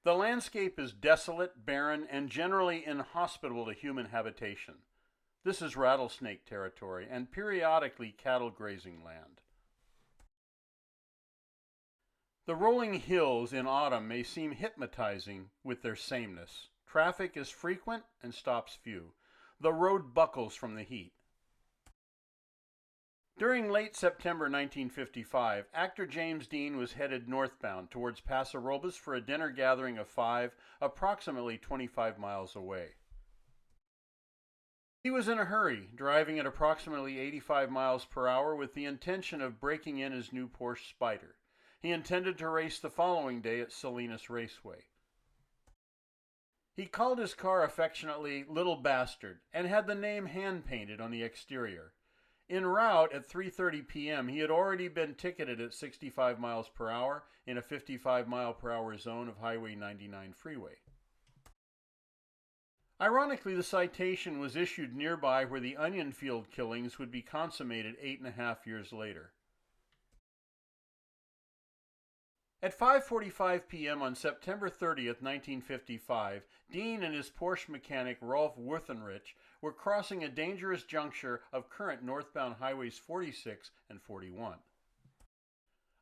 The landscape is desolate, barren, and generally inhospitable to human habitation. This is rattlesnake territory and periodically cattle grazing land. The rolling hills in autumn may seem hypnotizing with their sameness. Traffic is frequent and stops few. The road buckles from the heat. During late September 1955, actor James Dean was headed northbound towards Paso Robles for a dinner gathering of 5, approximately 25 miles away. He was in a hurry, driving at approximately 85 miles per hour with the intention of breaking in his new Porsche Spider. He intended to race the following day at Salinas Raceway. He called his car affectionately Little Bastard and had the name hand-painted on the exterior. En route at 3:30 p.m., he had already been ticketed at 65 miles per hour in a 55 mile per hour zone of Highway 99 freeway. Ironically, the citation was issued nearby where the onion field killings would be consummated 8.5 years later. At 5:45 p.m. on September 30th, 1955, Dean and his Porsche mechanic Rolf Wurthenrich were crossing a dangerous juncture of current northbound highways 46 and 41.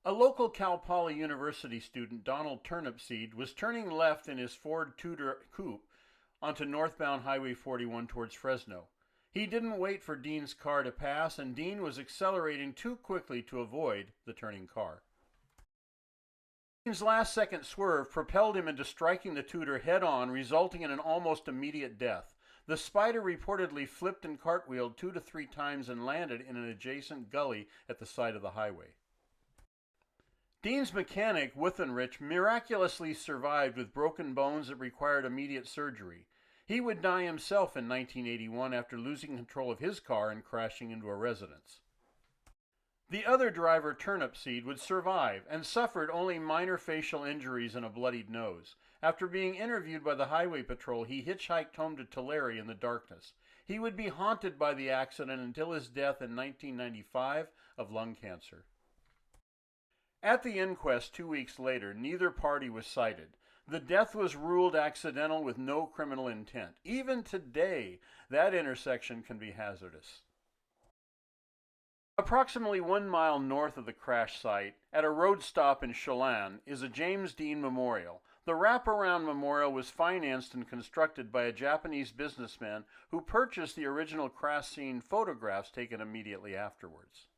A local Cal Poly University student, Donald Turnipseed, was turning left in his Ford Tudor coupe onto northbound Highway 41 towards Fresno. He didn't wait for Dean's car to pass, and Dean was accelerating too quickly to avoid the turning car. Dean's last-second swerve propelled him into striking the Tudor head-on, resulting in an almost immediate death. The Spider reportedly flipped and cartwheeled 2 to 3 times and landed in an adjacent gully at the side of the highway. Dean's mechanic, Wuthenrich, miraculously survived with broken bones that required immediate surgery. He would die himself in 1981 after losing control of his car and crashing into a residence. The other driver, Turnipseed, would survive and suffered only minor facial injuries and a bloodied nose. After being interviewed by the highway patrol, he hitchhiked home to Tulare in the darkness. He would be haunted by the accident until his death in 1995 of lung cancer. At the inquest 2 weeks later, neither party was cited. The death was ruled accidental with no criminal intent. Even today, that intersection can be hazardous. Approximately 1 mile north of the crash site, at a road stop in Chelan, is a James Dean Memorial. The wraparound memorial was financed and constructed by a Japanese businessman who purchased the original crash scene photographs taken immediately afterwards.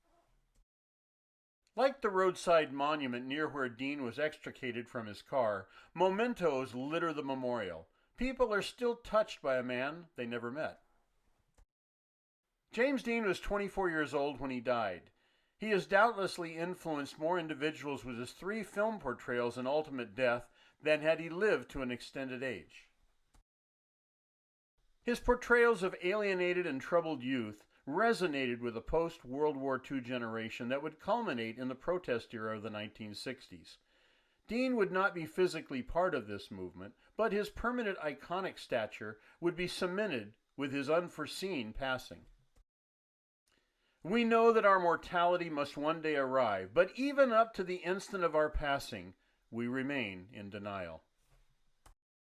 Like the roadside monument near where Dean was extricated from his car, mementos litter the memorial. People are still touched by a man they never met. James Dean was 24 years old when he died. He has doubtlessly influenced more individuals with his 3 film portrayals in ultimate death than had he lived to an extended age. His portrayals of alienated and troubled youth resonated with a post-World War II generation that would culminate in the protest era of the 1960s. Dean would not be physically part of this movement, but his permanent iconic stature would be cemented with his unforeseen passing. We know that our mortality must one day arrive, but even up to the instant of our passing, we remain in denial.